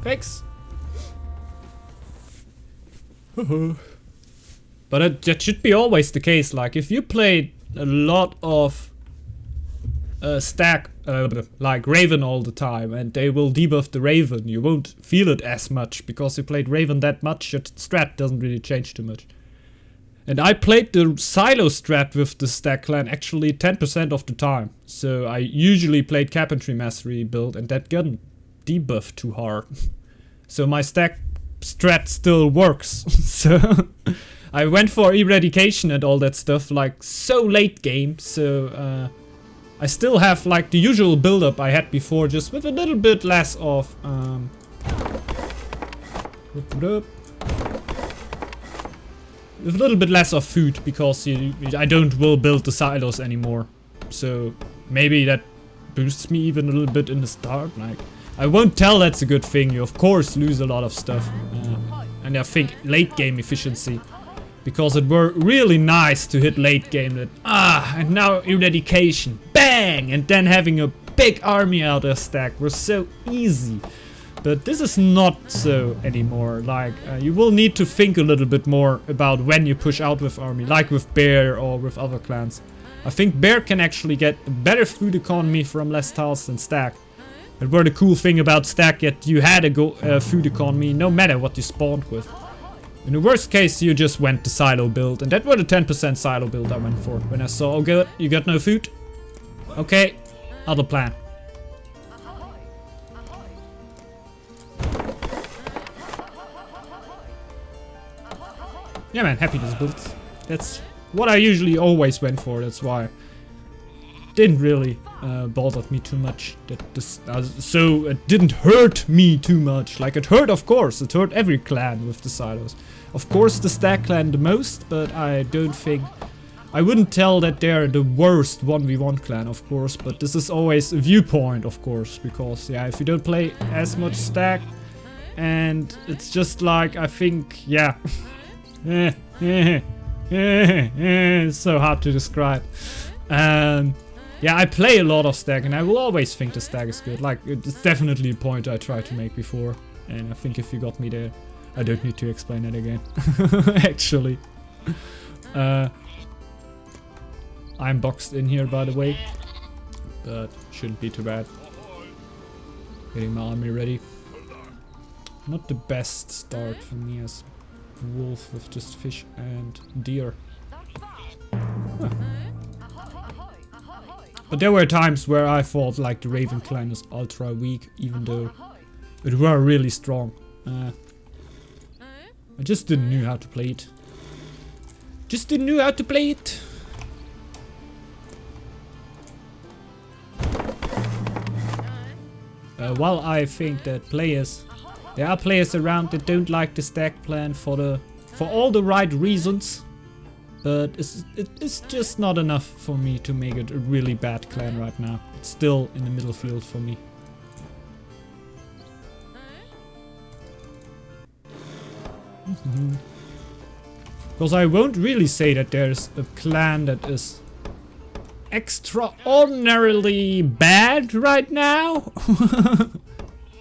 Thanks. But that should be always the case. Like, if you played a lot of stack, like Raven all the time, and they will debuff the Raven, you won't feel it as much, because you played Raven that much, your strat doesn't really change too much. And I played the silo strat with the stack clan actually 10% of the time. So I usually played Carpentry Mastery build, and that got debuffed too hard. So my stack strat still works. So I went for eradication and all that stuff like so late game. So I still have like the usual build up I had before, just with a little bit less of with a little bit less of food, because I will build the silos anymore. So maybe that boosts me even a little bit in the start. Like, I won't tell that's a good thing. You of course lose a lot of stuff. And I think late game efficiency, because it were really nice to hit late game that, and now eradication, bang! And then having a big army out of stack was so easy. But this is not so anymore. Like, you will need to think a little bit more about when you push out with army, like with Bear or with other clans. I think Bear can actually get a better food economy from less tiles than Stack. That were the cool thing about Stack, that you had a food economy no matter what you spawned with. In the worst case, you just went the silo build, and that was the 10% silo build I went for. When I saw, oh good, you got no food? Okay, other plan. Yeah man, happy this build. That's what I usually always went for, that's why. Didn't really bother me too much. That this, so it didn't hurt me too much. Like, it hurt, of course, it hurt every clan with the silos. Of course the Stack clan the most, but I don't think... I wouldn't tell that they're the worst 1v1 clan, of course, but this is always a viewpoint, of course, because, yeah, if you don't play as much Stack, and it's just like, I think, yeah... It's so hard to describe. Yeah, I play a lot of Stack, and I will always think the Stack is good. Like, it's definitely a point I tried to make before, and I think if you got me there, I don't need to explain it again. Actually. I'm boxed in here, by the way, but shouldn't be too bad. Getting my army ready. Not the best start for me as wolf with just fish and deer. Huh. But there were times where I thought like the Raven clan was ultra weak, even though it were really strong. I just didn't know how to play it. Just didn't know how to play it. While I think that there are players around that don't like the Stack plan for all the right reasons, but it's just not enough for me to make it a really bad clan right now. It's still in the middle field for me. Because I won't really say that there's a clan that is extraordinarily bad right now.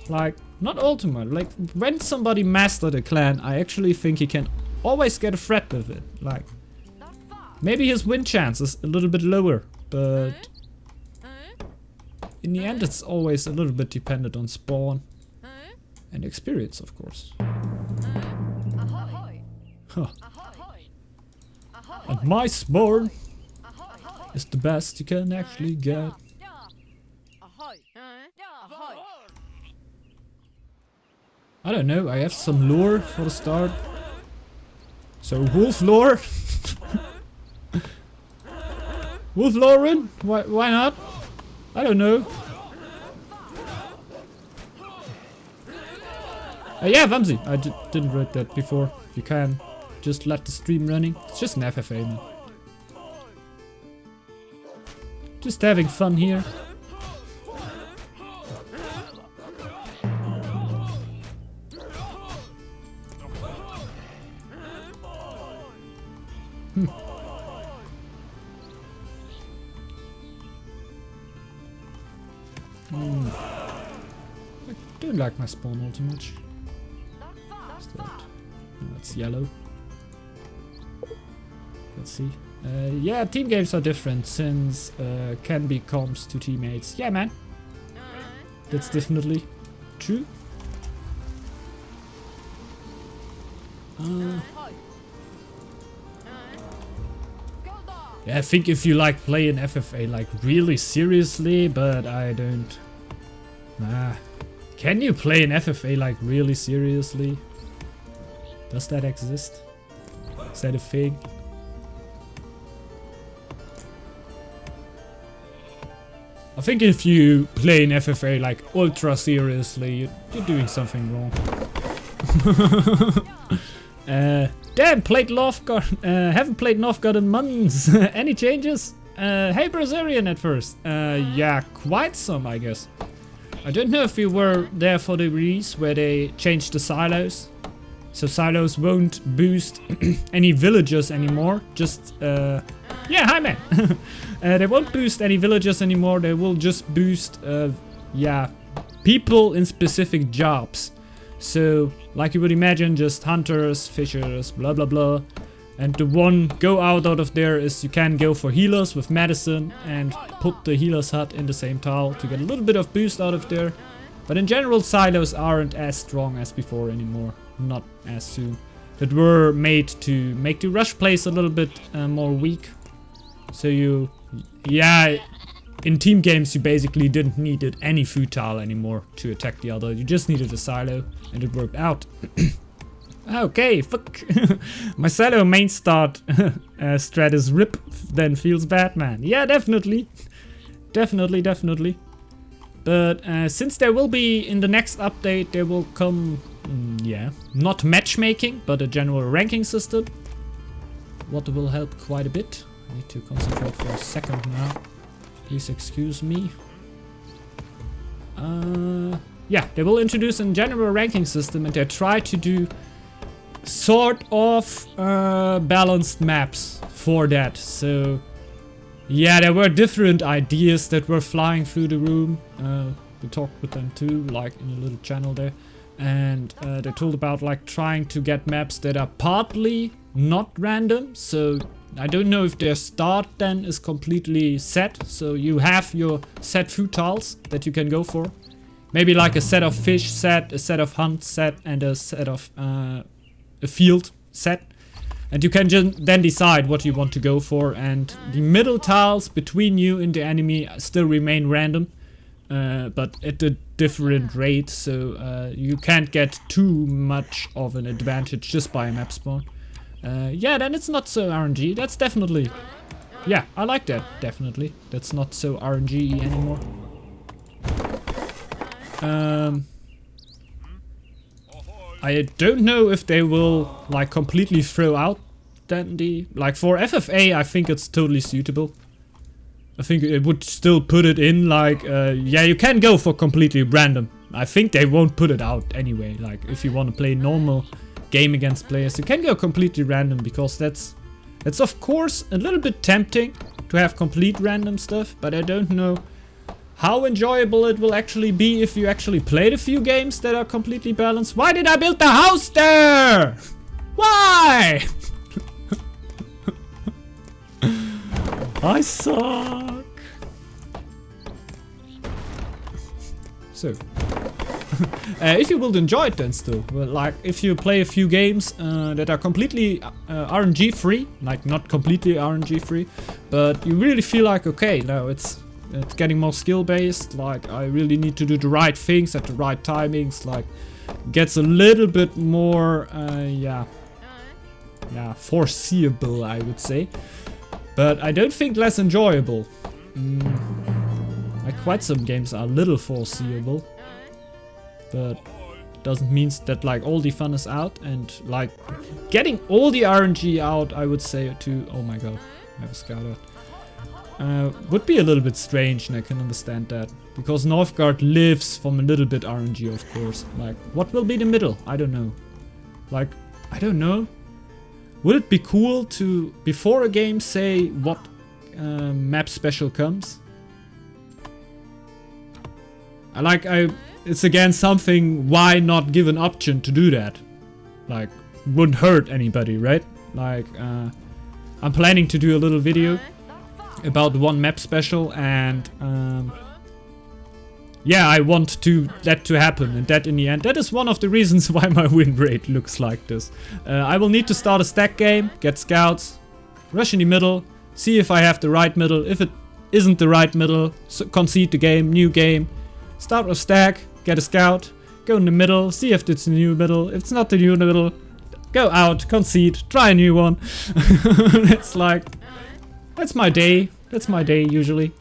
Like, not ultimate. Like, when somebody mastered a clan, I actually think he can always get a threat with it. Like, maybe his win chance is a little bit lower, but in the end it's always a little bit dependent on spawn and experience, of course. Huh. And my spawn is the best you can actually get. I don't know, I have some lore for the start. So wolf lore? Wolf Lauren? Why not? I don't know. Yeah, vumsy. I didn't read that before. You can just let the stream running. It's just an FFA, man. Just having fun here. I don't like my spawn all too much. What's that? No, it's yellow. Let's see. Yeah, team games are different since can be comps to teammates. Yeah, man. That's definitely true. Yeah, I think if you like playing FFA like really seriously, but I don't. Nah. Can you play an FFA like really seriously? Does that exist? Is that a thing? I think if you play an FFA like ultra seriously, you're doing something wrong. Damn, played Northgard. Haven't played Northgard in months. Any changes? Hey, Brazilian at first. Yeah, quite some, I guess. I don't know if you were there for the release where they changed the silos. So silos won't boost any villagers anymore. Just, yeah, hi man. They won't boost any villagers anymore. They will just boost, yeah, people in specific jobs. So, like you would imagine, just hunters, fishers, blah blah blah. And the one go out of there is you can go for healers with medicine and put the healer's hut in the same tile to get a little bit of boost out of there. But in general, silos aren't as strong as before anymore. Not as soon. That were made to make the rush place a little bit more weak. So you, yeah, in team games you basically didn't need any food tile anymore to attack the other. You just needed a silo and it worked out. Okay, fuck. My silo main start strat is rip, then feels bad, man. Yeah, definitely. Definitely. But since there will be, in the next update, there will come, yeah, not matchmaking, but a general ranking system. What will help quite a bit. I need to concentrate for a second now. Please excuse me. Yeah, they will introduce a general ranking system and they try to do sort of balanced maps for that. So yeah, there were different ideas that were flying through the room. We talked with them too, like in a little channel there. And they told about like trying to get maps that are partly not random. So I don't know if their start then is completely set. So you have your set food tiles that you can go for. Maybe like a set of fish set, a set of hunt set, and a set of a field set. And you can just then decide what you want to go for. And the middle tiles between you and the enemy still remain random. But at a different rate. So you can't get too much of an advantage just by a map spawn. Yeah, then it's not so RNG. That's definitely... Yeah, I like that, definitely. That's not so RNG anymore. I don't know if they will like completely throw out then the... Like for FFA, I think it's totally suitable. I think it would still put it in like... yeah, you can go for completely random. I think they won't put it out anyway. Like if you want to play normal game against players, you can go completely random because that's of course a little bit tempting to have complete random stuff, but I don't know how enjoyable it will actually be if you actually played a few games that are completely balanced. Why did I build the house there? Why? I suck. So if you will enjoy it then still, well, like if you play a few games that are completely RNG free, like not completely RNG free, but you really feel like, okay, now it's getting more skill based, like I really need to do the right things at the right timings, like gets a little bit more, yeah, foreseeable, I would say, but I don't think less enjoyable. Like quite some games are a little foreseeable. But doesn't mean that like all the fun is out, and like getting all the RNG out, I would say to, oh my god, I have a scout out, would be a little bit strange, and I can understand that. Because Northgard lives from a little bit RNG, of course. Like, what will be the middle? I don't know. Like, I don't know. Would it be cool to, before a game, say what map special comes? it's again something, why not give an option to do that? Like, wouldn't hurt anybody, right? Like, I'm planning to do a little video about one map special, and yeah, I want that to happen, and that in the end, that is one of the reasons why my win rate looks like this. I will need to start a stack game, get scouts, rush in the middle, see if I have the right middle. If it isn't the right middle, concede the game, new game, start a stack, get a scout, go in the middle, see if it's the new middle. If it's not the new middle, go out, concede, try a new one. It's like, that's my day. That's my day usually.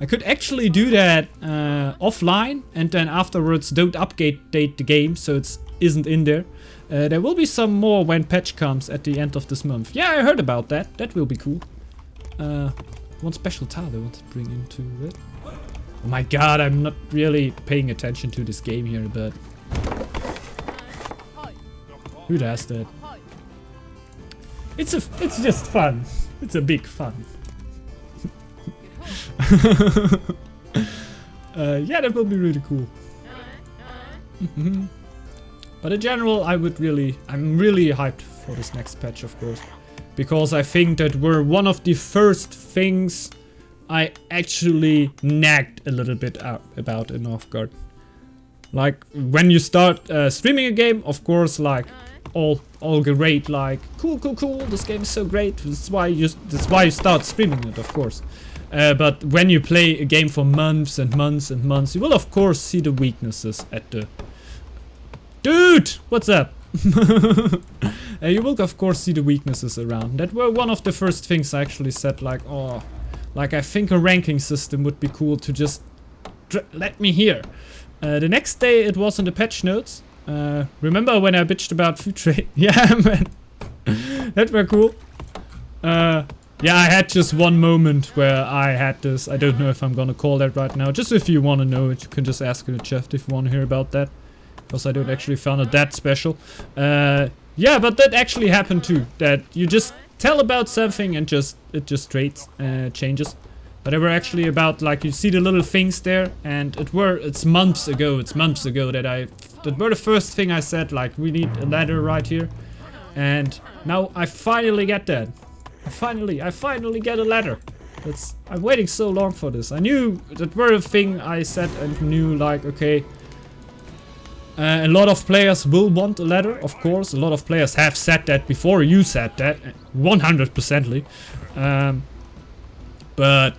I could actually do that offline, and then afterwards don't update the game so it isn't in there. There will be some more when patch comes at the end of this month. Yeah, I heard about that. That will be cool. One special tile I want to bring into it. Oh my god, I'm not really paying attention to this game here, but who does that? It's just fun. It's a big fun. Yeah, that will be really cool. But in general, I'm really hyped for this next patch, of course, because I think that we're one of the first things I actually nagged a little bit about in Northgard. Like, when you start streaming a game, of course, like all great, like cool, this game is so great. That's why you start streaming it, of course. But when you play a game for months and months and months, you will of course see the weaknesses at the... Dude! What's up? You will of course see the weaknesses around. That were one of the first things I actually said, like, oh, like I think a ranking system would be cool to just let me hear. The next day it was in the patch notes. Remember when I bitched about food trade? Yeah, man. That were cool. Yeah, I had just one moment where I had this. I don't know if I'm gonna call that right now. Just if you want to know it, you can just ask in the chat if you want to hear about that. Because I don't actually found it that special. Yeah, but that actually happened too. That you just tell about something and it just changes. But they were actually about, like, you see the little things there, and it's months ago that were the first thing I said, like, we need a ladder right here. And now I finally get that. I finally get a ladder. I'm waiting so long for this. I knew that were a thing I said and knew, like, okay, a lot of players will want a ladder, of course. A lot of players have said that before you said that, 100%ly. But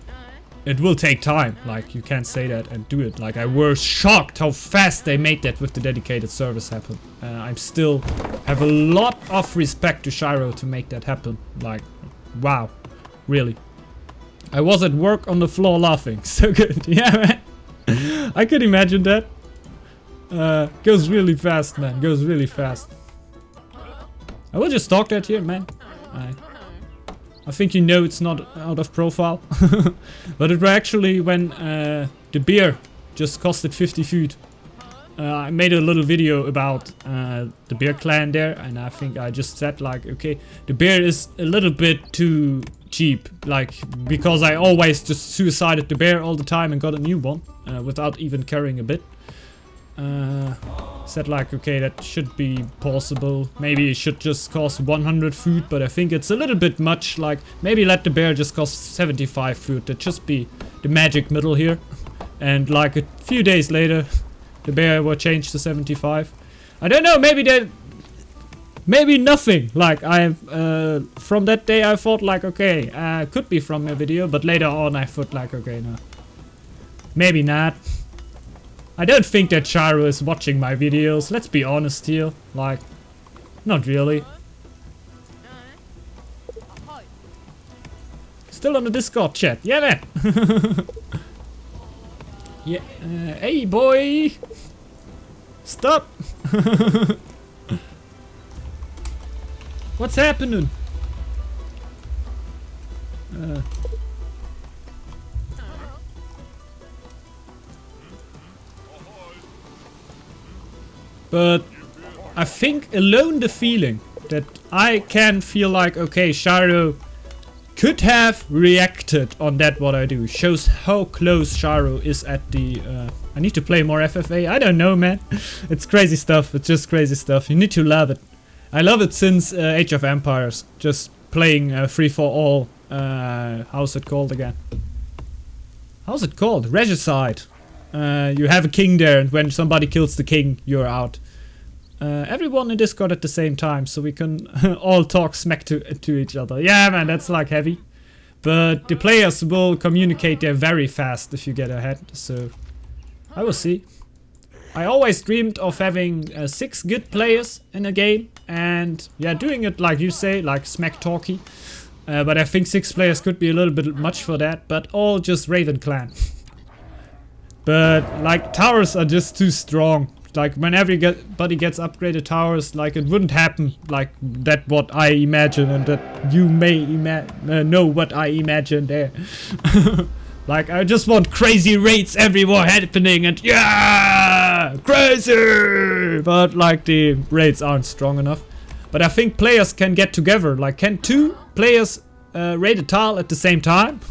it will take time. Like, you can't say that and do it. Like, I was shocked how fast they made that with the dedicated service happen. I'm still have a lot of respect to Shiro to make that happen. Like, wow, really. I was at work on the floor laughing. So good. Yeah, man. I could imagine that. Goes really fast, man. Goes really fast. I will just talk that here, man. I think you know it's not out of profile. But it was actually when the beer just costed 50 food. I made a little video about the beer clan there, and I think I just said, like, okay, the beer is a little bit too cheap, like, because I always just suicided the bear all the time and got a new one without even caring a bit. Said, like, okay, that should be possible. Maybe it should just cost 100 food, but I think it's a little bit much. Like, maybe let the bear just cost 75 food. That just be the magic middle here. And like a few days later, the bear will change to 75. I don't know, maybe nothing. Like, from that day I thought, like, okay, could be from a video, but later on I thought, like, okay, no, maybe not. I don't think that Shiro is watching my videos, let's be honest here. Like, not really. Still on the Discord chat, yeah, man. Yeah, hey boy, stop. What's happening? But I think alone the feeling that I can feel like, okay, Shiro could have reacted on that what I do. Shows how close Sharo is at the... I need to play more FFA. I don't know, man. It's crazy stuff. It's just crazy stuff. You need to love it. I love it since Age of Empires. Just playing free for all. How's it called again? How's it called? Regicide. You have a king there, and when somebody kills the king, you're out. Everyone in Discord at the same time, so we can all talk smack to each other. Yeah, man, that's like heavy. But the players will communicate there very fast if you get ahead, so I will see. I always dreamed of having 6 good players in a game, and yeah, doing it like you say, like smack talky. But I think 6 players could be a little bit much for that, but all just Raven Clan. But like towers are just too strong. Like when everybody gets upgraded towers, like it wouldn't happen like that what I imagine, and that you may know what I imagine there. Like I just want crazy raids everywhere happening and yeah, crazy! But like the raids aren't strong enough. But I think players can get together. Like can 2 players raid a tile at the same time?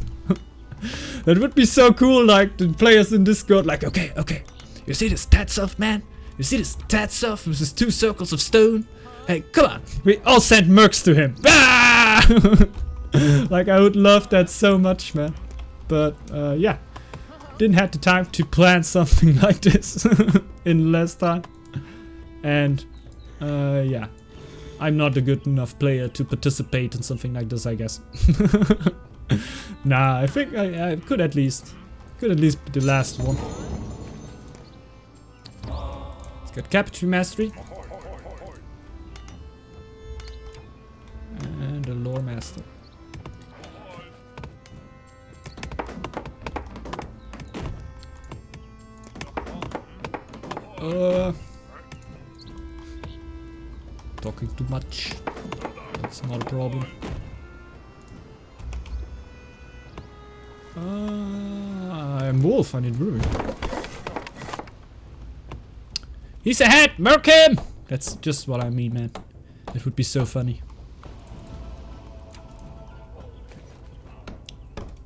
That would be so cool. Like the players in Discord like okay, you see this tat stuff, man? You see this tat stuff with his 2 circles of stone? Hey, come on! We all send mercs to him. Ah! Like I would love that so much, man. But yeah, didn't have the time to plan something like this in less time. And yeah, I'm not a good enough player to participate in something like this, I guess. Nah, I think I could at least be the last one. Let's get Capture Mastery. And a Lore Master. Talking too much. That's not a problem. I'm Wolf, I need Ruin. He's ahead! Murk him! That's just what I mean, man. It would be so funny.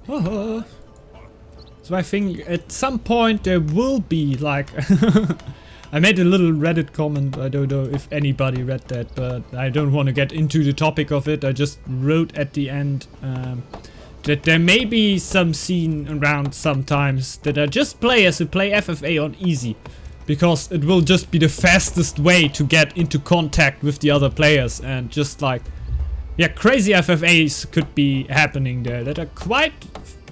So I think at some point there will be like... I made a little Reddit comment, I don't know if anybody read that, but I don't want to get into the topic of it. I just wrote at the end that there may be some scene around sometimes that are just players who play FFA on easy. Because it will just be the fastest way to get into contact with the other players, and just like... Yeah, crazy FFAs could be happening there that are quite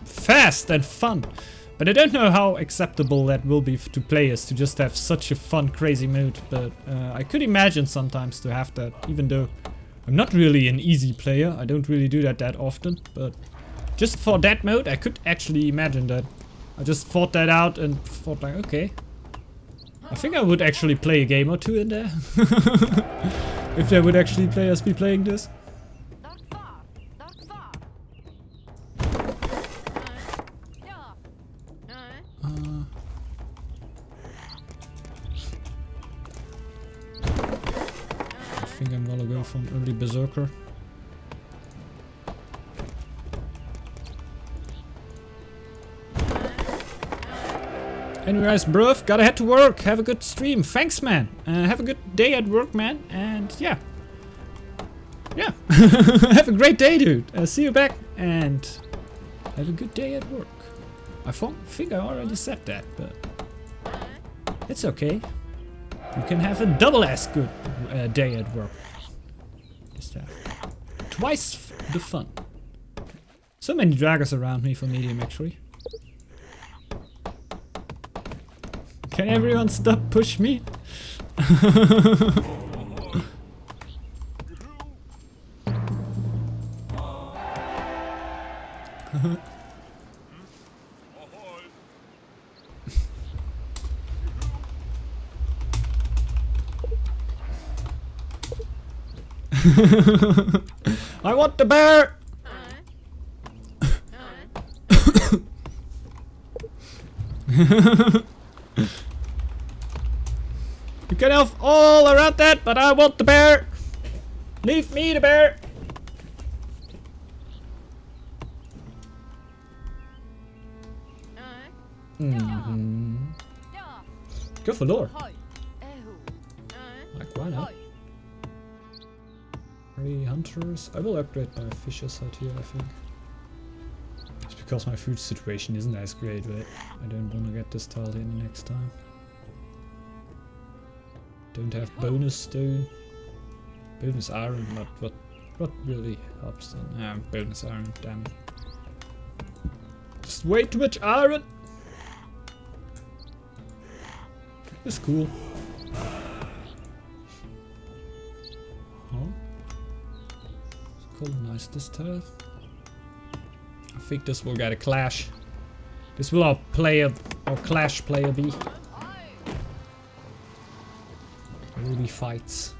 fast and fun. But I don't know how acceptable that will be to players to just have such a fun, crazy mode. But I could imagine sometimes to have that, even though I'm not really an easy player. I don't really do that often. But just for that mode, I could actually imagine that. I just thought that out and thought like, okay. I think I would actually play a game or 2 in there. If there would actually players be playing this. I think I'm gonna go for an early berserker. Anyways, bruv, gotta head to work. Have a good stream. Thanks, man. Have a good day at work, man. And yeah. Yeah. Have a great day, dude. See you back. And have a good day at work. I think I already said that, but it's okay. You can have a double as good day at work. Just have twice the fun. So many dragons around me for medium, actually. Can everyone stop push me? I want the bear! You can have all around that, but I want the bear! Leave me the bear! Mm-hmm. Go for lore. Like, why not? 3 hunters. I will upgrade my fishers out here, I think. It's because my food situation isn't as great, but I don't want to get this tile in next time. Don't have bonus stone. Bonus iron, but what really helps then? Bonus iron, damn it. Just way too much iron! It's cool. Huh? Colonize this tile. I think this will get a clash. This will our clash player be. There will be fights.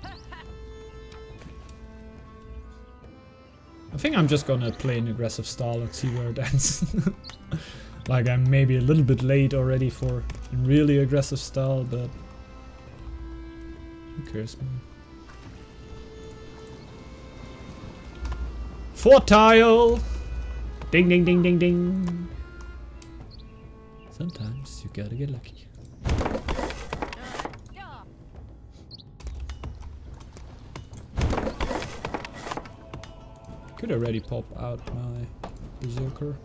I think I'm just gonna play an aggressive style and see where it ends. Like, I'm maybe a little bit late already for a really aggressive style, but who cares, man? 4 tile! Ding ding ding ding ding! Sometimes you gotta get lucky. Could already pop out my berserker.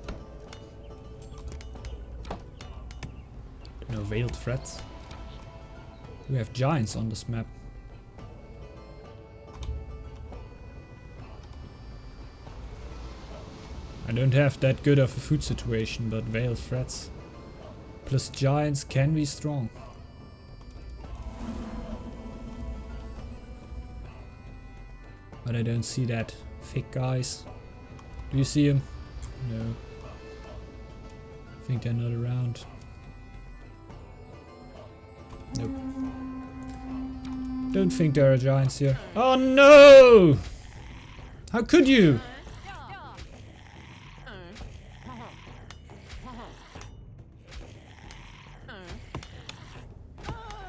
No veiled threats. We have giants on this map. I don't have that good of a food situation, but veiled threats plus giants can be strong. But I don't see that thick guys. Do you see him? No. I think they're not around. Nope. Don't think there are giants here. Oh no! How could you?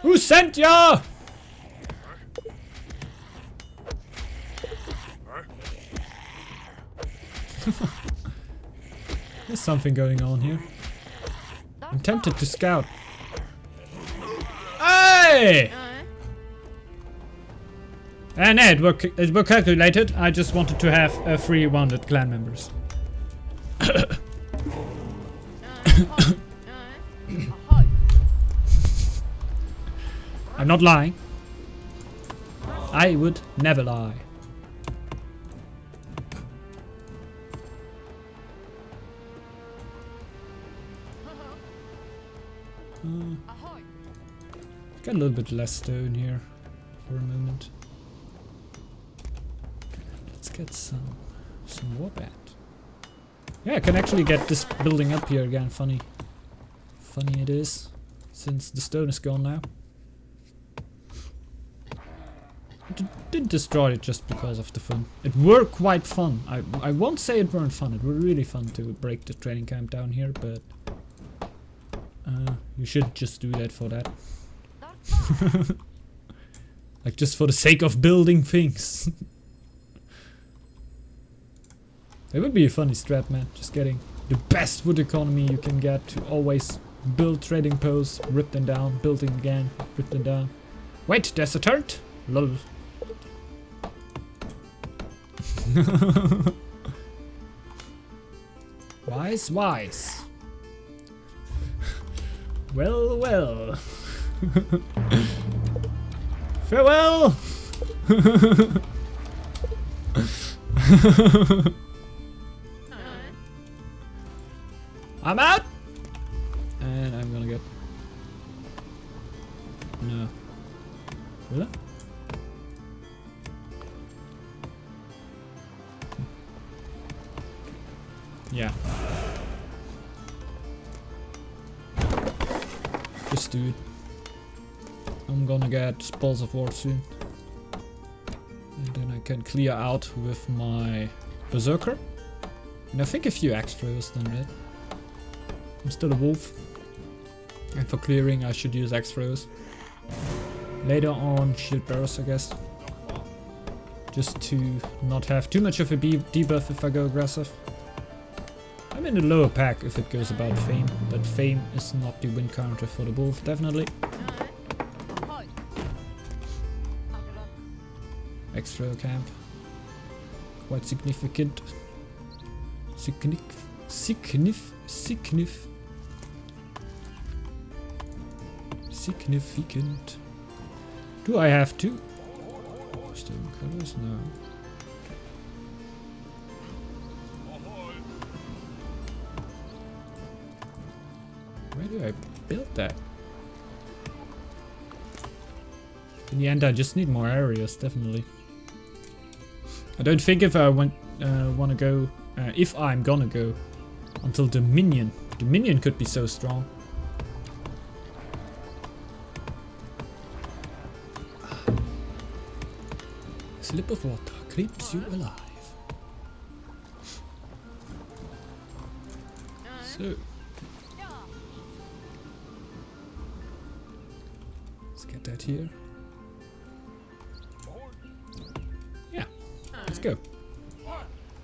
Who sent ya? There's something going on here. I'm tempted to scout. Hey! And it were calculated. I just wanted to have 3 wounded clan members. I'm not lying. I would never lie. Got a little bit less stone here for a moment. Let's get some warband. Yeah, I can actually get this building up here again. Funny it is, since the stone is gone now. I didn't destroy it just because of the fun. It were quite fun. I won't say it weren't fun. It were really fun to break the training camp down here, but you should just do that for that. Like, just for the sake of building things. It would be a funny strat, man. Just getting the best wood economy you can get to always build trading posts, rip them down, build them again, rip them down. Wait, there's a turret? Lol. Wise. Well. Farewell! I'm out! And I'm gonna get... No. Will I? Yeah. Just do it. I'm gonna get Spells of War soon. And then I can clear out with my Berserker. And I think a few axe throwers then, right? I'm still a wolf. And for clearing I should use axe throwers. Later on shield bearers, I guess. Just to not have too much of a debuff if I go aggressive. I I'm in the lower pack if it goes about fame, but fame is not the win counter for the wolf, definitely. Extra camp. Quite significant. Significant. Do I have to? Stone colors? No. Where do I build that? In the end, I just need more areas, definitely. I don't think if I want to go, if I'm gonna go until Dominion. Dominion could be so strong. A slip of water keeps you alive. So. Let's get that here. Yeah, let's go.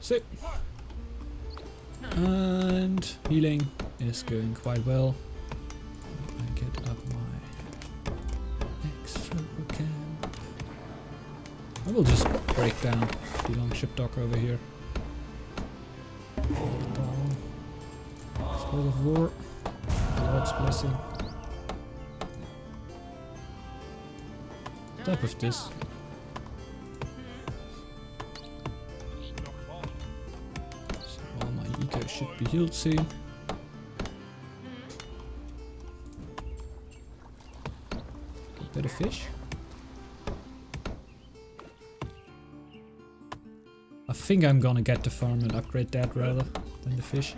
So. And healing is going quite well. I get up my extra camp. I will just break down the longship dock over here. Scroll of War. Lord's Blessing. Type of this. So all my eco should be healed soon. Get better fish. I think I'm gonna get the farm and upgrade that rather than the fish.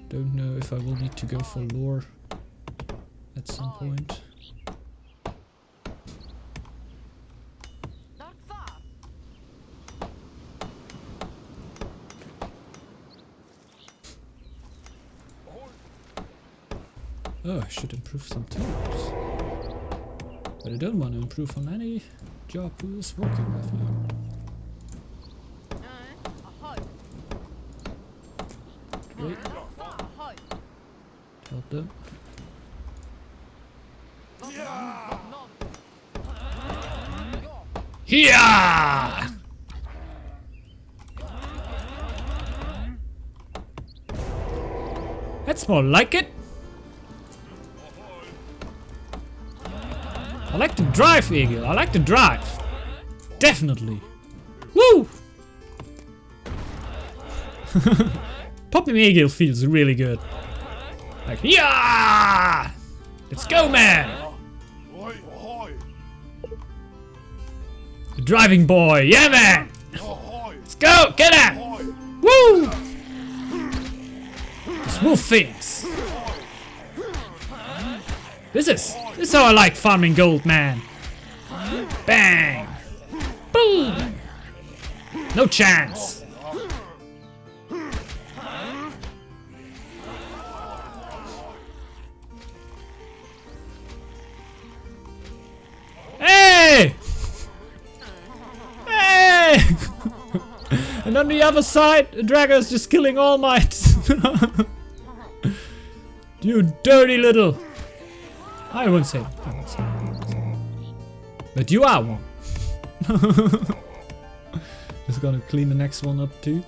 Don't know if I will need to go for lore at some point. Oh, I should improve some tools. But I don't want to improve on any job who is working with now. Great. Help them. Yeah! That's more like it. I like to drive, Eagle. I like to drive. Definitely. Woo! Popping Eagle feels really good. Like, yeah! Let's go, man! The driving boy, yeah, man! Let's go, get him! Woo! This wolf things. This is how I like farming gold, man. Bang! Boom! No chance. Hey! Hey! And on the other side, the dragon is just killing all mites. You dirty little. I won't say. But you are one. Just gonna clean the next one up too.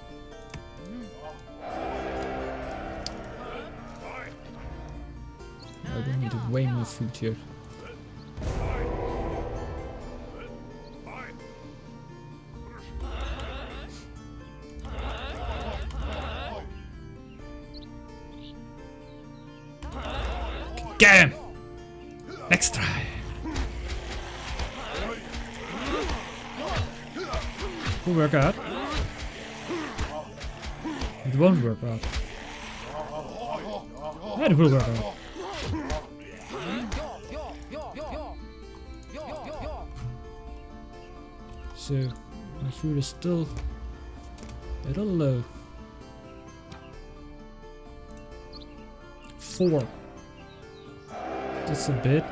I will need way more food here. Get him! Next try. Will work out. It won't work out. Yeah, it will work out. So, my food is still a little low. 4. That's a bit.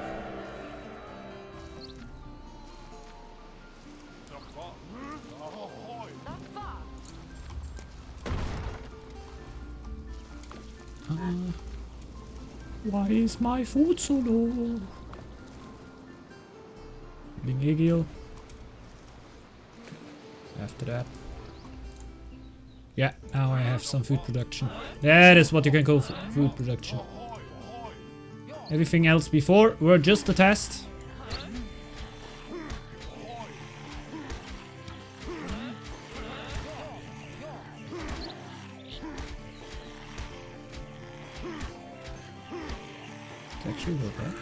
Why is my food so low? Being Egil. After that. Yeah, now I have some food production. That is what you can call food production. Everything else before were just a test. It's actually work out.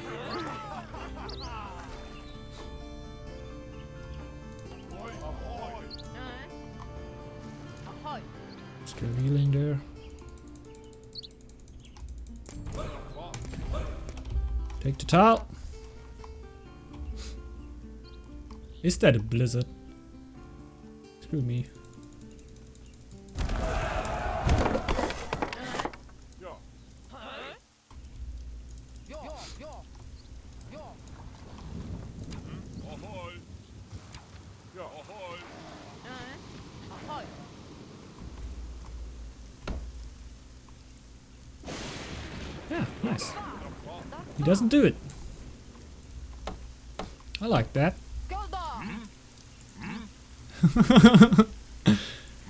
Still healing there. Take the tile. Is that a blizzard? Screw me. Yeah, nice. He doesn't do it. I like that.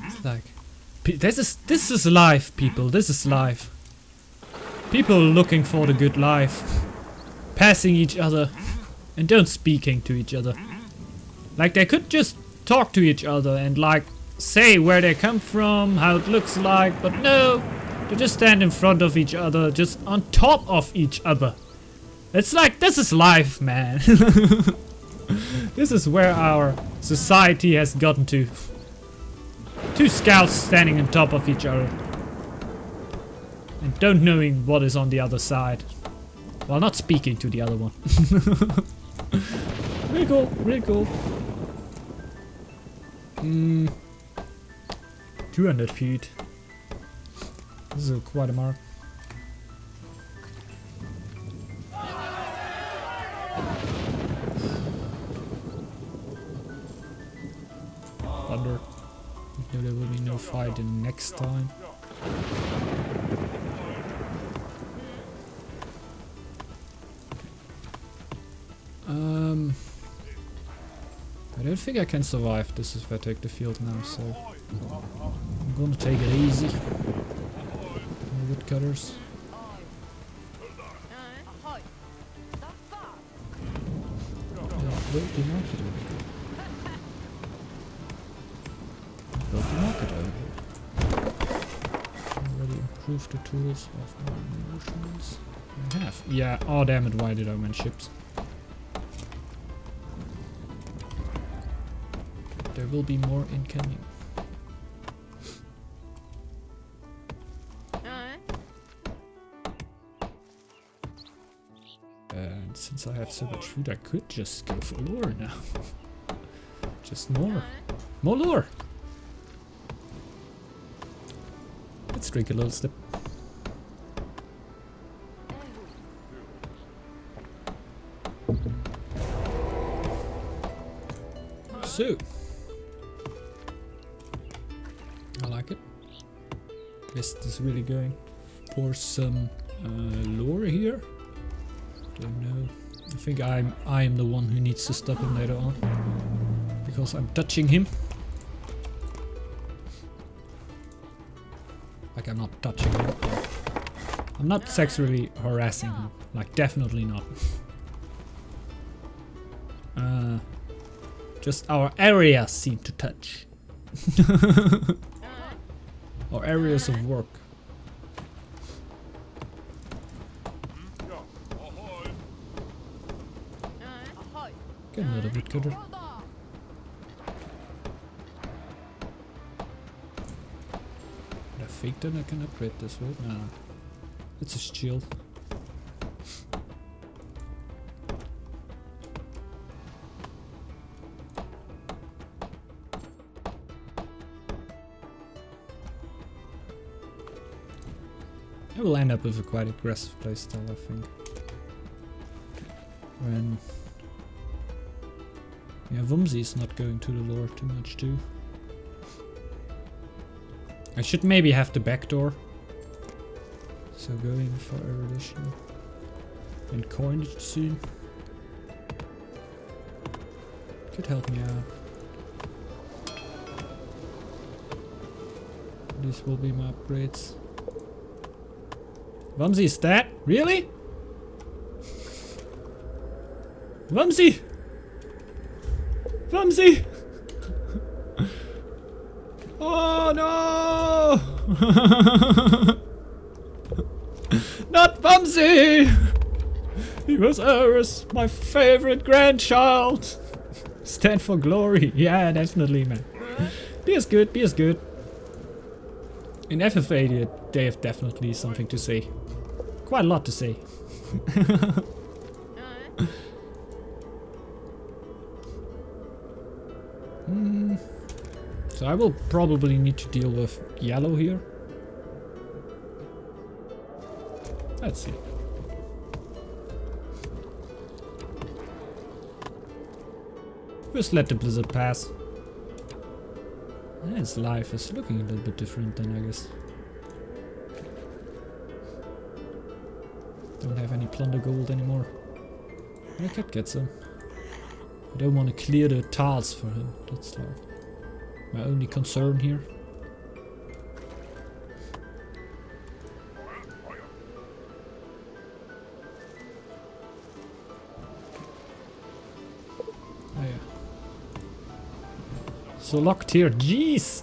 It's like, this is life, people. This is life. People looking for the good life, passing each other, and don't speaking to each other. Like they could just talk to each other and like say where they come from, how it looks like, but no, they just stand in front of each other, just on top of each other. It's like, this is life, man. This is where our society has gotten to. Two scouts standing on top of each other. And don't knowing what is on the other side. While not speaking to the other one. Really cool, really cool. 200 feet. This is quite a mark. Thunder. No, there will be no fight in next time. I don't think I can survive this if I take the field now, so I'm gonna take it easy. No woodcutters. Build the market over here. Build the market over here. Already improved the tools of my emotions. I have. Yeah, oh damn it, why did I win ships? There will be more incoming. And since I have so much food, I could just go for lore now. Just more. More lore! Let's drink a little sip. So. I like it. Guess this is really going for some lore here. Don't know. I think I am the one who needs to stop him later on. Because I'm touching him. Like I'm not touching him. I'm not sexually harassing him. Like definitely not. Just our areas seem to touch. Or areas of work. Get another woodcutter. I think then I can upgrade this, right? No. It's a shield. I will end up with a quite aggressive playstyle, I think. When... yeah, Vumsy is not going to the lore too much too. I should maybe have the back door. So going for erudition and coinage soon could help me out. These will be my upgrades. Vumsy is dead? Really? Vumsy! Vumsy! Oh no! Not Vumsy! He was ours, my favorite grandchild! Stand for glory. Yeah, definitely, man. Be as good, be as good. In FFA, they have definitely something to say. Quite a lot to say. So I will probably need to deal with yellow here. Let's see. Just let the blizzard pass. His life is looking a little bit different then, I guess. Don't have any plunder gold anymore. I could get some. I don't want to clear the tiles for him. That's like my only concern here. Oh yeah. So locked here, jeez!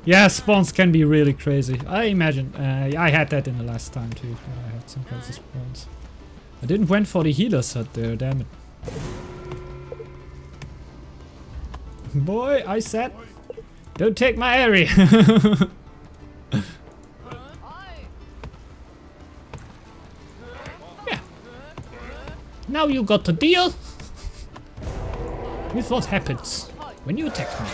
Yeah, spawns can be really crazy. I imagine. I had that in the last time too. I had some crazy spawns. I didn't went for the healer's hut there, damn it. Boy, I said, don't take my area. Yeah. Now you got to deal with what happens when you attack me.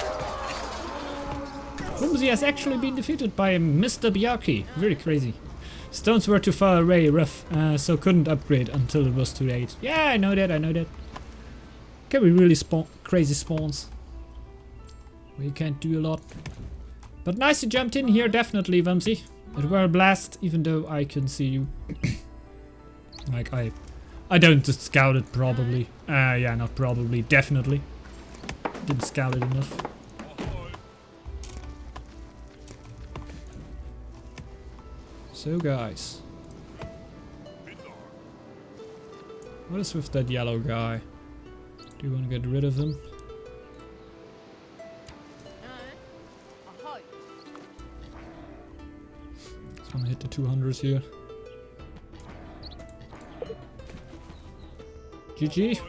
Vumsy has actually been defeated by Mr. Bjarki. Very crazy. Stones were too far away, rough, so couldn't upgrade until it was too late. Yeah, I know that, I know that. Can we really spawn crazy spawns? We can't do a lot. But nice you jumped in here, definitely, Vumsy. It were a blast, even though I can see you. Like, I don't just scout it, probably. Yeah, not probably, definitely. Didn't scout it enough. So, guys. What is with that yellow guy? Do you want to get rid of him? Just want to hit the 200s here. GG.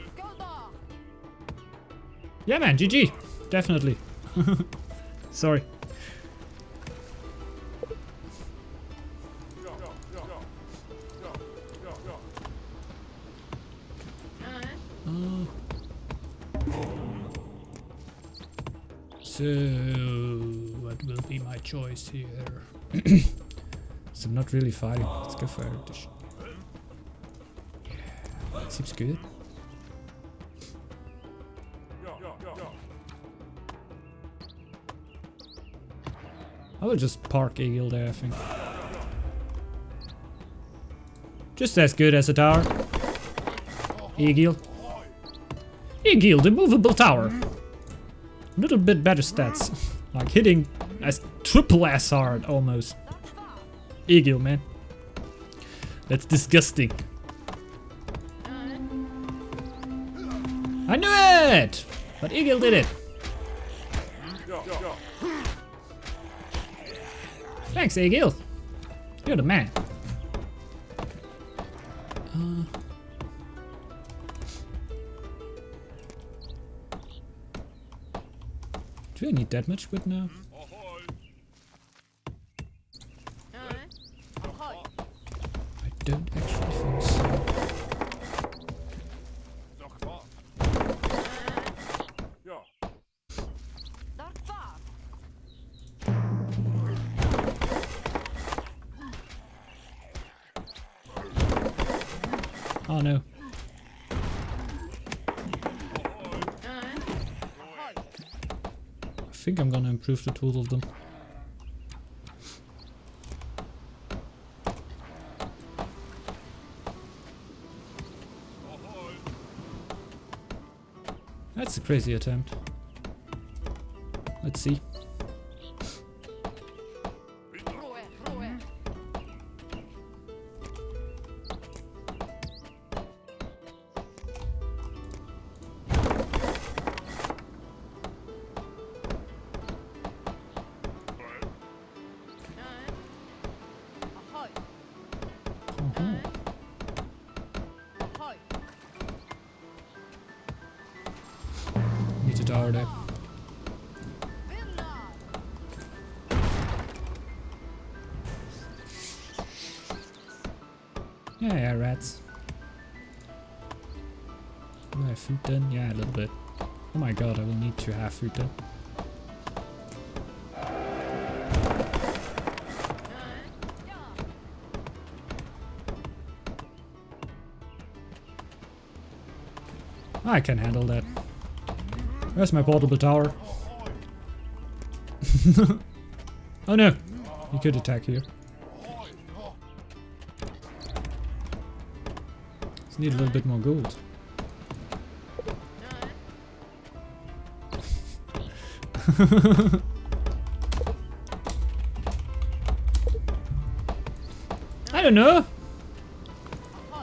Yeah, man, GG. Definitely. Sorry. So, what will be my choice here? So I'm not really fighting. Let's go for erudition. Yeah, that seems good. I will just park Eagle there, I think. Just as good as a tower. Eagle. Eagle, the movable tower. A little bit better stats. Like hitting as triple as hard almost. Eagle, man. That's disgusting. I knew it! But Eagle did it. Thanks, Eagle. You're the man. Do I need that much wood now? I don't actually think so. Oh no. I think I'm gonna improve the tools of them. That's a crazy attempt. Let's see. Need to tower there. Yeah, rats. Do I have food then? Yeah, a little bit. Oh my god, I will need to have food then. I can handle that. Where's my portable tower? Oh no! He could attack here. Just need a little bit more gold. I don't know!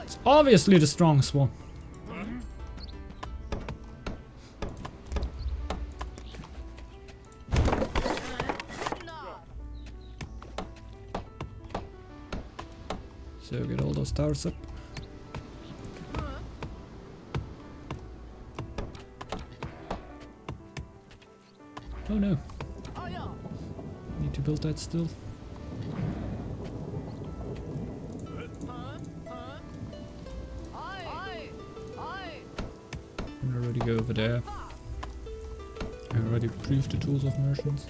It's obviously the strongest one. So get all those towers up. Oh no. Need to build that still. I'm already go over there. I already proved the tools of merchants.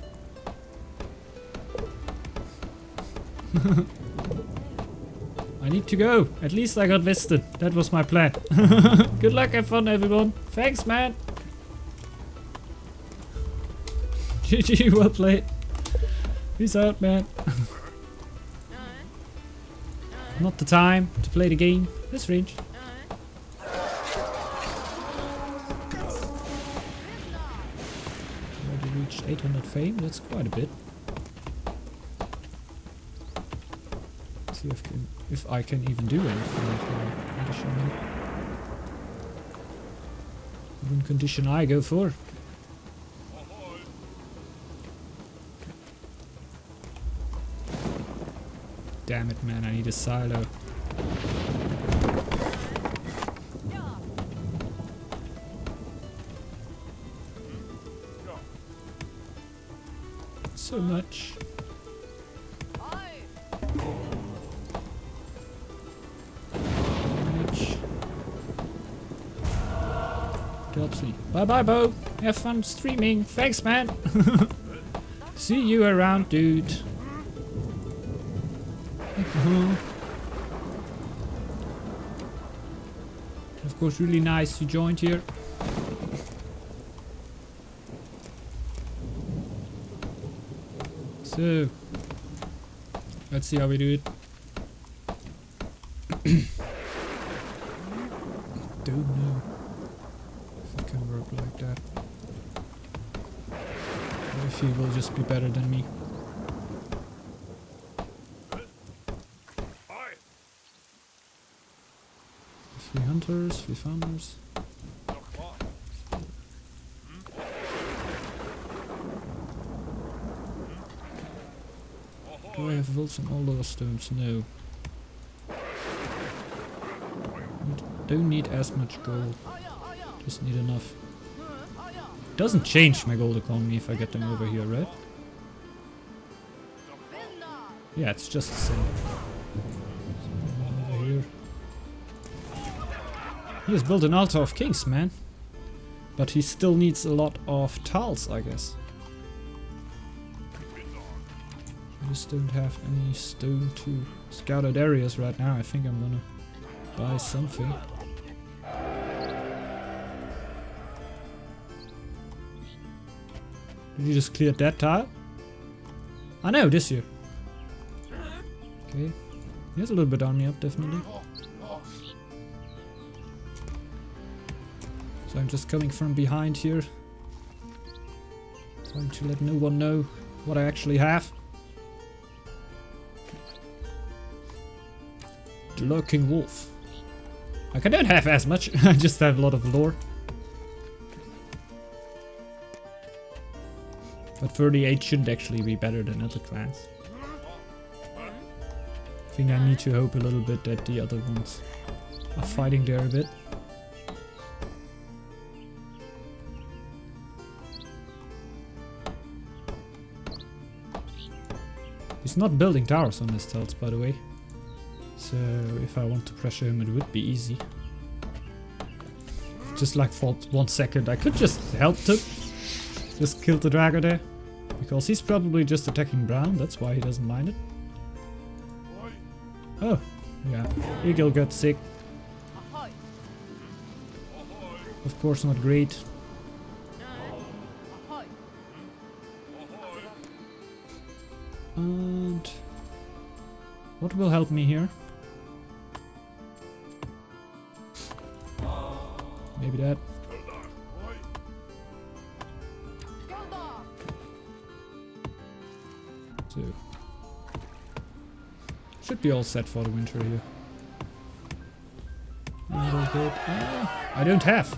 I need to go. At least I got vested. That was my plan. Good luck, have fun, everyone. Thanks, man. GG, well played. Peace out, man. Not the time to play the game. This range. Already reached 800 fame. That's quite a bit. See if I can even do anything with my condition. What condition I go for? Damn it, man! I need a silo. So much. Bye bye, Bo. Have fun streaming. Thanks, man. See you around, dude. Of course, really nice you joined here. So, let's see how we do it. Don't know. Can work like that. If he will just be better than me. Three hunters, 3 farmers. Do I have wolves and all those stones? No. Don't need as much gold. Just need enough. Doesn't change my gold economy if I get them over here, right? Yeah, it's just the same. So over here. He has built an altar of kings, man. But he still needs a lot of tiles, I guess. I just don't have any stone to scout out areas right now. I think I'm gonna buy something. Did you just clear that tile? I know, this year. Okay. He has a little bit on me up, definitely. So I'm just coming from behind here. Trying to let no one know what I actually have. The Lurking Wolf. Like, I don't have as much, I just have a lot of lore. But 38 shouldn't actually be better than other clans. I think I need to hope a little bit that the other ones are fighting there a bit. He's not building towers on his tilts, by the way. So if I want to pressure him, it would be easy. Just like for 1 second, I could just help him. Just kill the dragon there. Because he's probably just attacking brown, that's why he doesn't mind it. Oh, yeah. Eagle got sick. Of course not great. And what will help me here? Maybe that. So should be all set for the winter here. I don't have.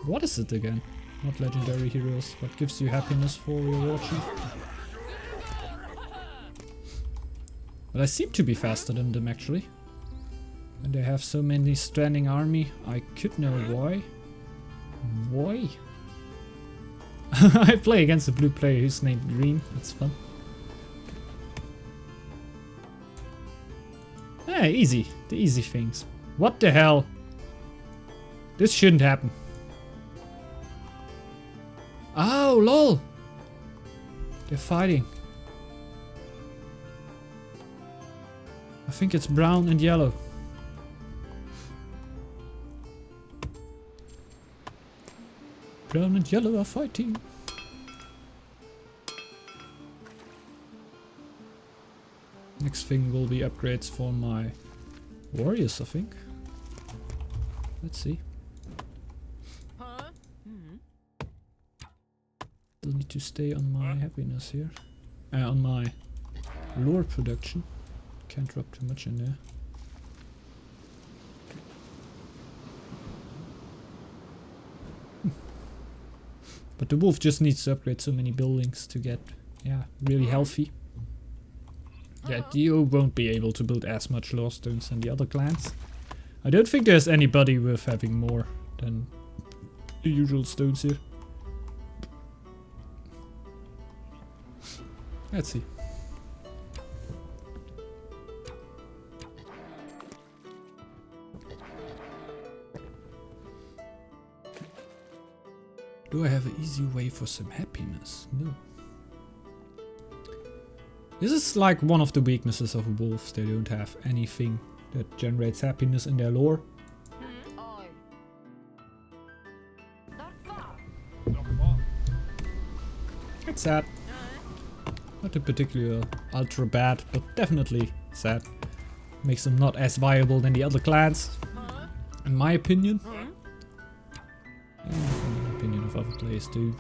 What is it again? Not legendary heroes. What gives you happiness for your war chief? But I seem to be faster than them actually. And they have so many standing army. I could know why. Why? I play against a blue player who's named Green. That's fun. Hey, easy. The easy things. What the hell? This shouldn't happen. Oh, lol. They're fighting. I think it's brown and yellow. Brown and yellow are fighting. Next thing will be upgrades for my warriors, I think. Let's see. Still need to stay on my happiness here. On my lore production. Can't drop too much in there. But the wolf just needs to upgrade so many buildings to get, yeah, really healthy. Yeah, you won't be able to build as much lore stones than the other clans. I don't think there's anybody worth having more than the usual stones here. Let's see. Do I have an easy way for some happiness? No. This is like one of the weaknesses of wolves. They don't have anything that generates happiness in their lore. It's sad. Not in particular ultra bad, but definitely sad. Makes them not as viable than the other clans, in my opinion. And in the opinion of other players too.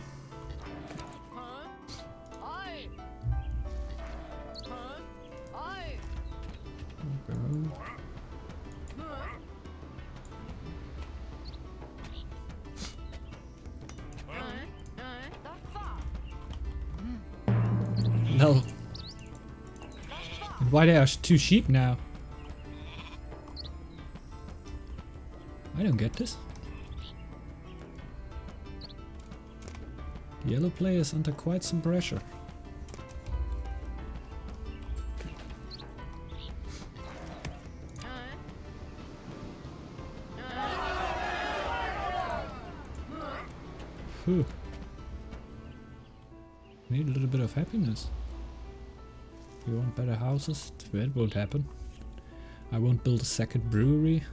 No. And why there are 2 sheep now? I don't get this. The yellow player is under quite some pressure. Whew. Need a little bit of happiness. You want better houses? That won't happen. I won't build a second brewery.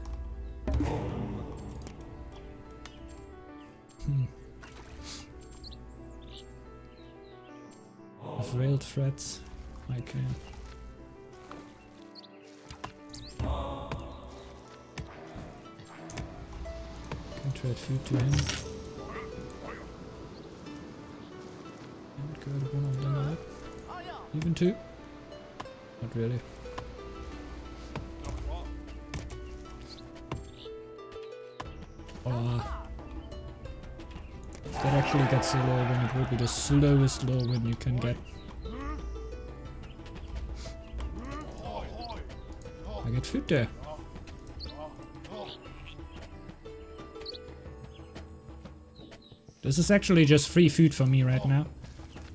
With railed threads, I can. Can't Trade food to him. And got one of them out. Even two? Not really. That actually gets a low win. It will be the slowest low win you can get. I get food there. This is actually just free food for me right now.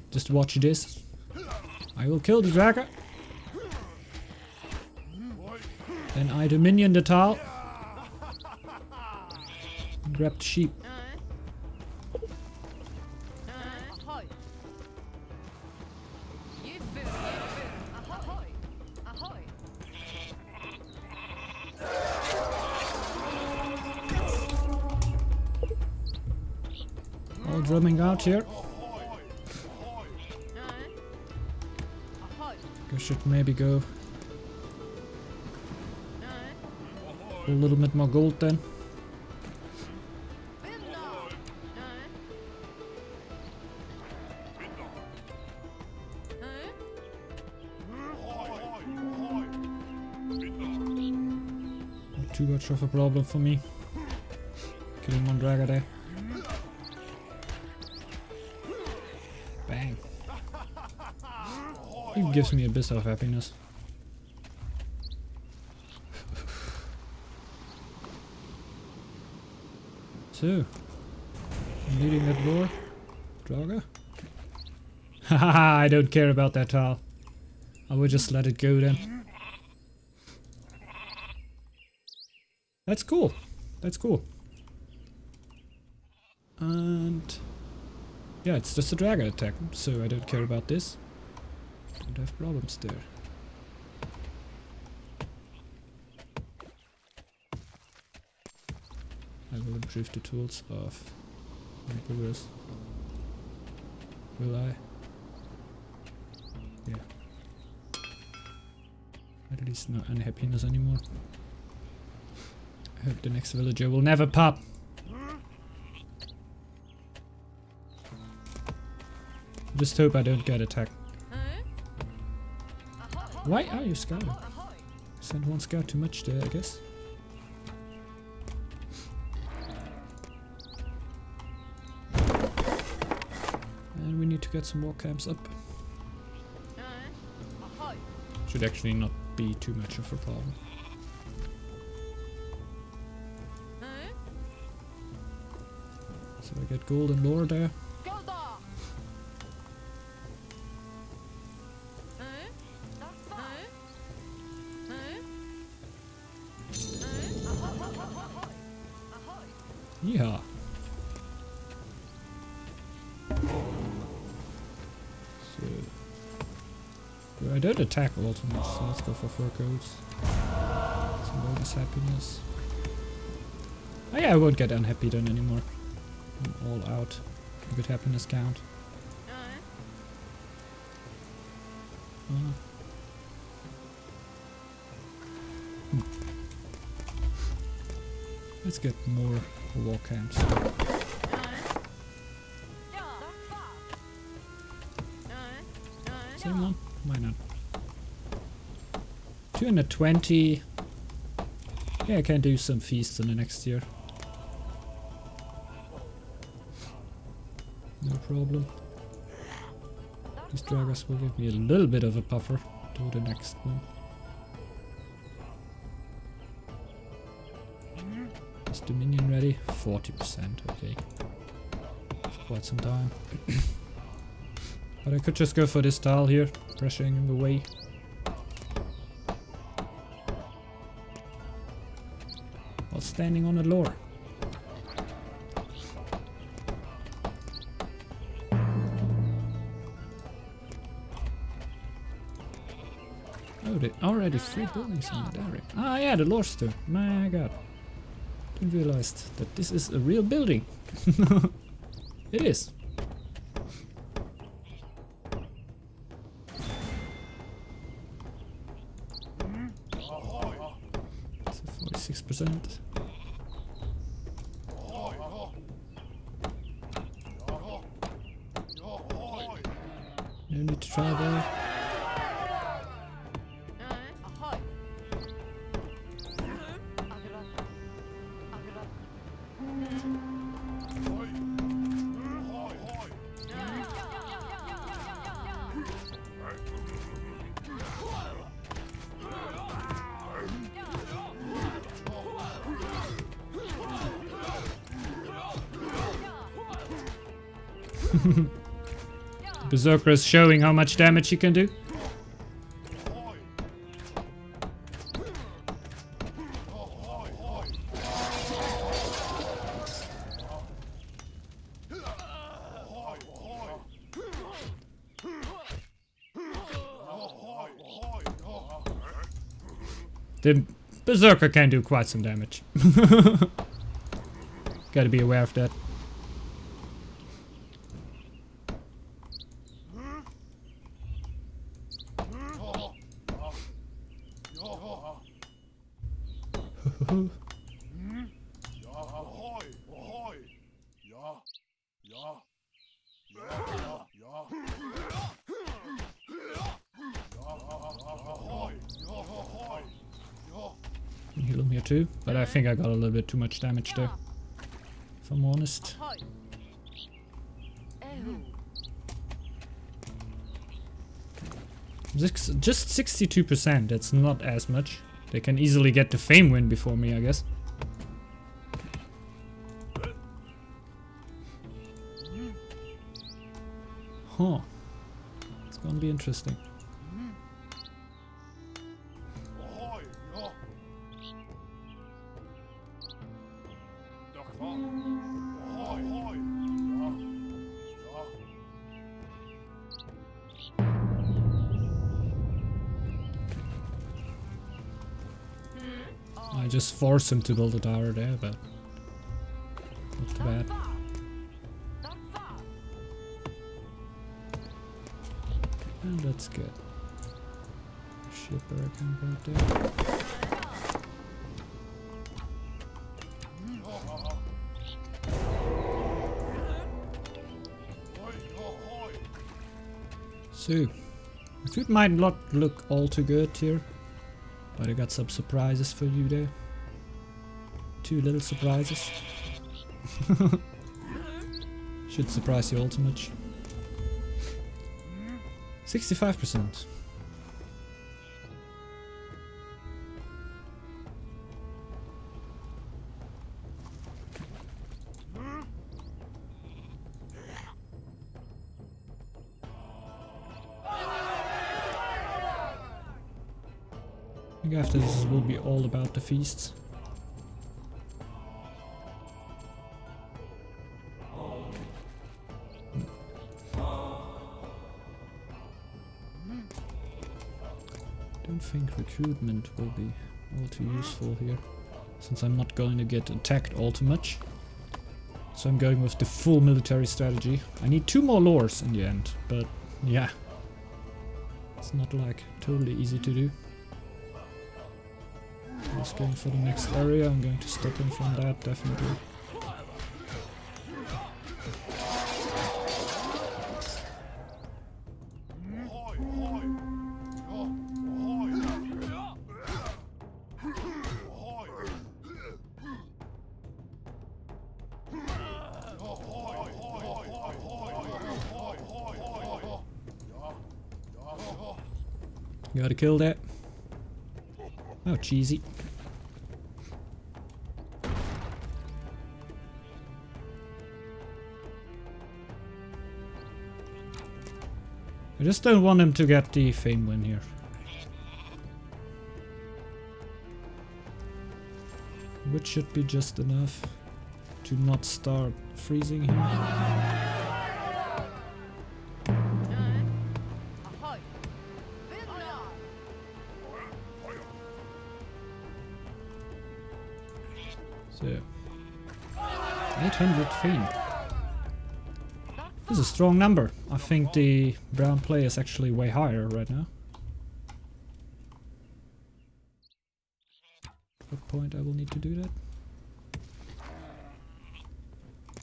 Just watch this. I will kill the dragon. Then I dominion the tile. And grab the sheep. All drumming out here. I should maybe go a little bit more gold then. Not too much of a problem for me. Killing one dragon there. Bang. It gives me a bit of happiness. So, I'm leading that lore. Draga? Haha, I don't care about that tile. I will just let it go then. That's cool. That's cool. And yeah, it's just a dragon attack, so I don't care about this. Don't have problems there. I will improve the tools of my brewers. Will I? Yeah. At least no unhappiness anymore. I hope the next villager will never pop. Just hope I don't get attacked. Why are you scouting? Sent one scout too much there, I guess. And we need to get some more camps up. Should actually not be too much of a problem. So I get gold and lore there. Yeah. So I don't attack all too much, so let's go for 4 codes. Some bonus happiness. Oh yeah, I won't get unhappy then anymore. I'm all out. A good happiness count. Let's get more war camps. Same one? Why not? 220. Yeah, I can do some feasts in the next year. No problem. These dragons will give me a little bit of a buffer to the next one. Is Dominion ready? 40%, okay. That's quite some time. But I could just go for this tile here, pressuring him away. While standing on a lore. Oh, there already 3 buildings in that area. Ah yeah, the lore store. My god. Didn't realize that this is a real building. It is. It's a 46%. No need to try there. Berserker is showing how much damage he can do. The Berserker can do quite some damage. Gotta be aware of that. Can heal him here too, but I think I got a little bit too much damage there, if I'm honest. Just 62%, that's not as much. They can easily get the fame win before me, I guess. Huh. It's gonna be interesting. I just forced him to build a tower there, but not too bad. And that's good. Shipper I can build there. So, the food might not look all too good here, but I got some surprises for you there. 2 little surprises. Should surprise you all too much. 65%. I think after this will be all about the feasts. I don't think recruitment will be all too useful here, since I'm not going to get attacked all too much. So I'm going with the full military strategy. I need 2 more lores in the end, but yeah, it's not like totally easy to do. He's going for the next area. I'm going to stop him from that, definitely. Gotta kill that. Oh, cheesy. I just don't want him to get the fame win here. Which should be just enough to not start freezing him. So, 800 fame. This is a strong number. I think the brown play is actually way higher right now. At what point I will need to do that?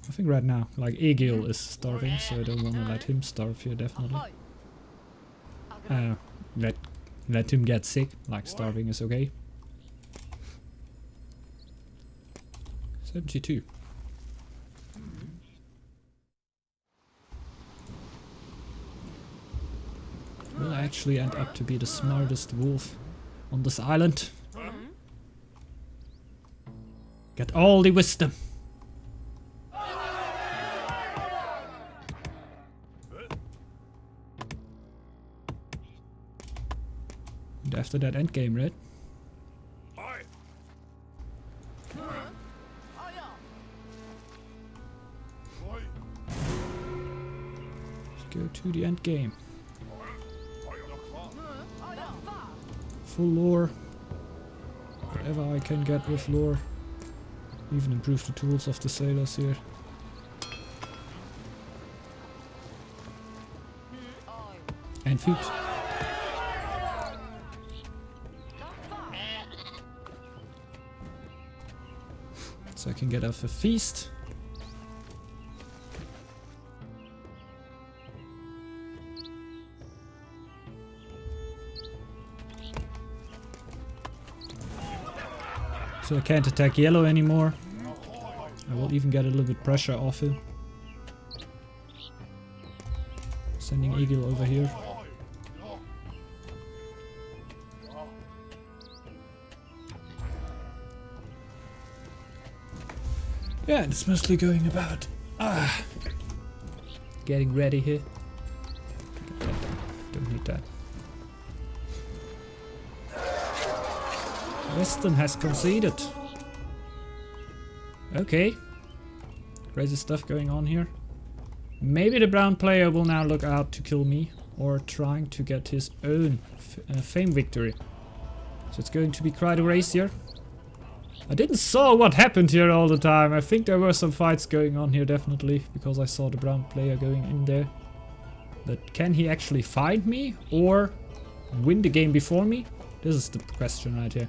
I think right now, like Egil is starving, so I don't want to let him starve here, definitely. let him get sick. Like starving is okay. 72. Will I actually end up to be the smartest wolf on this island? Get all the wisdom. And after that endgame, right? Let's go to the endgame. Full lore. Whatever I can get with lore. Even improve the tools of the sailors here. And food. So I can get off a feast. So I can't attack yellow anymore. I will even get a little bit pressure off him. Sending eagle over here. Yeah, it's mostly going about getting ready here. Don't need that. Western has conceded. Okay. Crazy stuff going on here. Maybe the brown player will now look out to kill me, or trying to get his own fame victory. So it's going to be quite a race here. I didn't saw what happened here all the time. I think there were some fights going on here definitely, because I saw the brown player going in there. But can he actually find me or win the game before me? This is the question right here.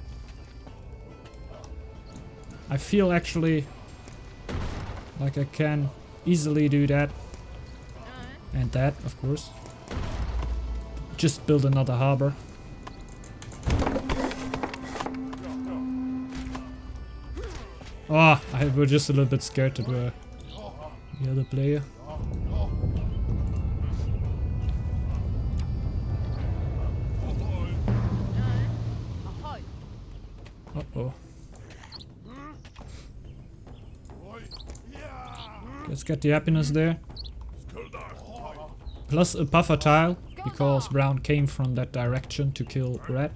I feel actually like I can easily do that. And that, of course. Just build another harbor. Oh, I was just a little bit scared of the other player. Uh-oh. Let's get the happiness there. Plus a buffer tile, because brown came from that direction to kill red.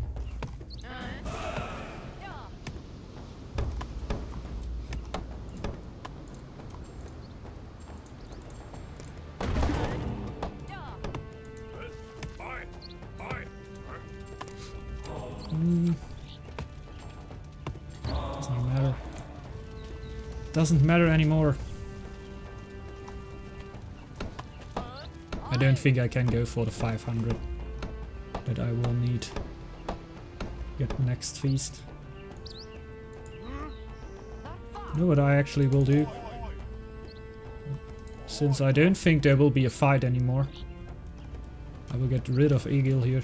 Doesn't matter. Doesn't matter anymore. I don't think I can go for the 500 that I will need. Get next feast. You know what I actually will do? Since I don't think there will be a fight anymore, I will get rid of Eagle here.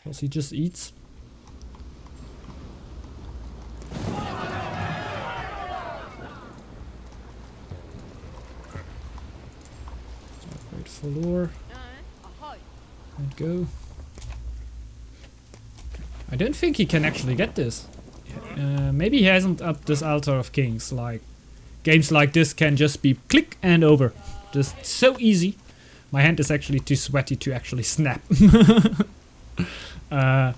Because he just eats. Wait for lure. And go. I don't think he can actually get this. Maybe he hasn't upped this Altar of Kings. Like, games like this can just be click and over. Just so easy. My hand is actually too sweaty to actually snap. I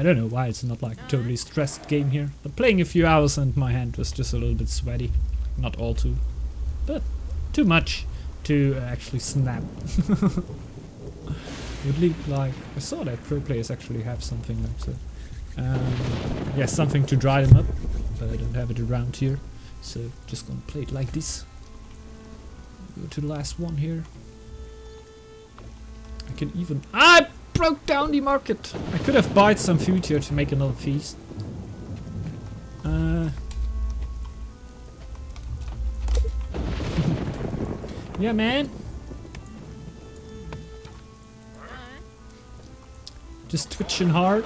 don't know why it's not like a totally stressed game here. But playing a few hours and my hand was just a little bit sweaty. Not all too, but too much to actually snap. Would leave like, I saw that pro players actually have something like so. Yeah, something to dry them up, but I don't have it around here, so just gonna play it like this. Go to the last one here. I can even, I broke down the market. I could have bought some food here to make another feast. Yeah, man. Just twitching hard.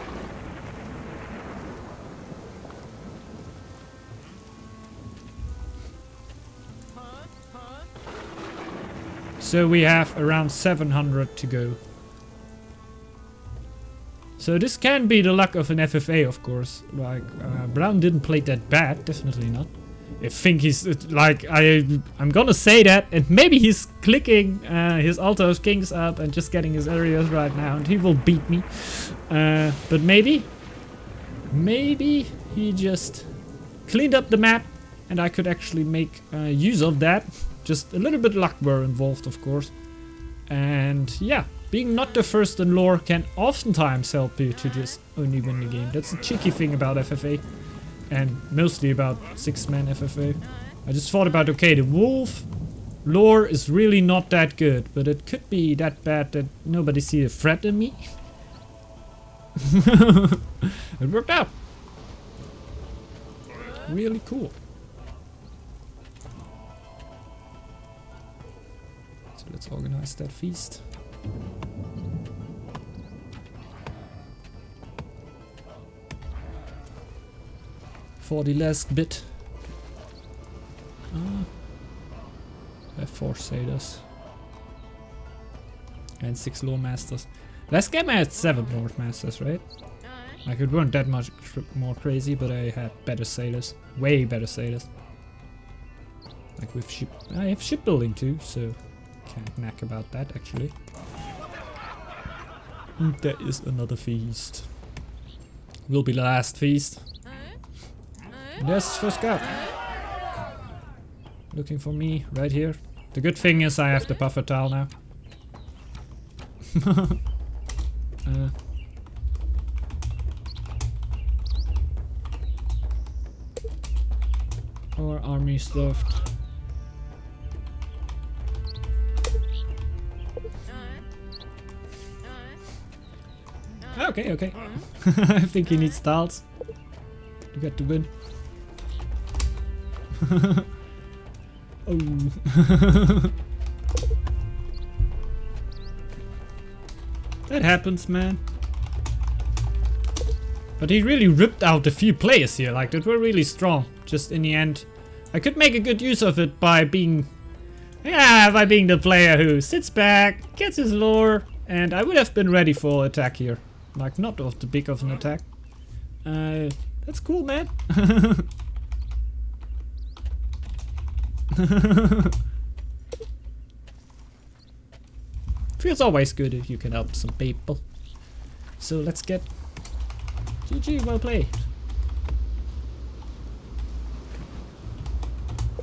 So we have around 700 to go. So this can be the luck of an FFA, of course. Like, Brown didn't play that bad, definitely not. I think he's, like, I'm gonna say that, and maybe he's clicking his Altos Kings up and just getting his areas right now, and he will beat me. But maybe he just cleaned up the map, and I could actually make use of that. Just a little bit luck were involved, of course. And yeah, being not the first in lore can oftentimes help you to just only win the game. That's a cheeky thing about FFA. And mostly about 6-man FFA. I just thought about, okay, the wolf lore is really not that good, but it could be that bad that nobody sees a threat in me. It worked out. Really cool. So let's organize that feast. For the last bit. I have 4 sailors. And 6 lore masters. Last game I had 7 lore masters, right? Like, it weren't that much more crazy, but I had better sailors. Way better sailors. Like with ship. I have shipbuilding too, so can't knack about that actually. And there is another feast. Will be the last feast. And there's his first scout. Looking for me right here. The good thing is I have the buffer tile now. Our army stuffed. Okay, okay. I think he needs tiles to get the win. Oh. That happens, man. But he really ripped out a few players here, like that were really strong. Just in the end, I could make a good use of it by being, by being the player who sits back, gets his lore, and I would have been ready for attack here. Like, not of the big of an attack. That's cool, man. Feels always good if you can help some people. So let's get GG, well played.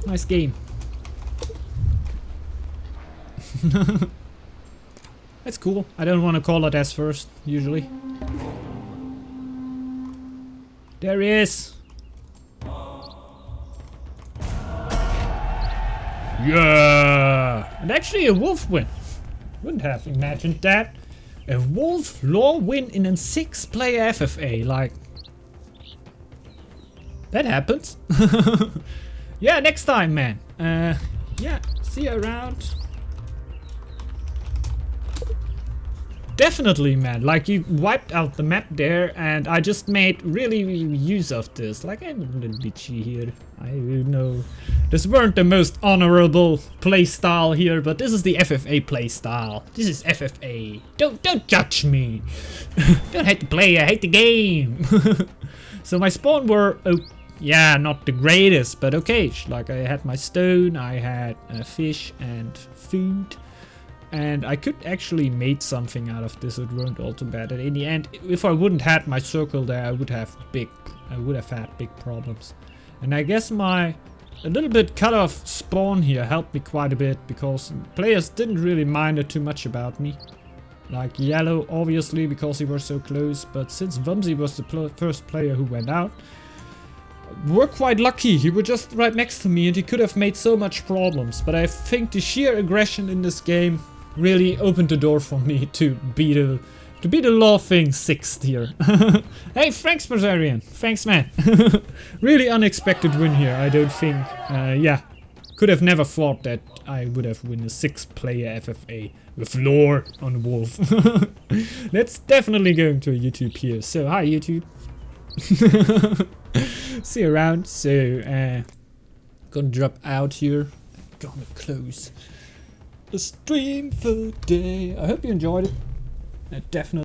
Nice game. That's cool. I don't want to call it as first, usually. There he is. Yeah! And actually a wolf win. Wouldn't have imagined that. A wolf lore win in a 6-player FFA, like... That happens. Yeah, next time, man. Yeah, see you around. Definitely, man. Like, you wiped out the map there, and I just made really use of this. Like, I'm a little bitchy here. I know this weren't the most honorable playstyle here, but this is the FFA playstyle. This is FFA. Don't judge me. Don't hate the player, hate the game. So my spawn were, oh, yeah, not the greatest, but okay. Like, I had my stone, I had fish and food. And I could actually make something out of this. It weren't all too bad. And in the end, if I wouldn't had my circle there, I would have had big problems. And I guess my a little bit cut off spawn here helped me quite a bit, because players didn't really mind it too much about me. Like yellow, obviously, because he was so close. But since Vumsy was the first player who went out, we're quite lucky. He was just right next to me, and he could have made so much problems. But I think the sheer aggression in this game really opened the door for me to be the To be the laughing 6th here. Hey, thanks, Brazarian. Thanks, man. Really unexpected win here, I don't think. Yeah, could have never thought that I would have won a 6th player FFA with lore on Wolf. That's definitely going to YouTube here. So, hi, YouTube. See you around. So, gonna drop out here. Gonna close the stream for the day. I hope you enjoyed it. Definitely.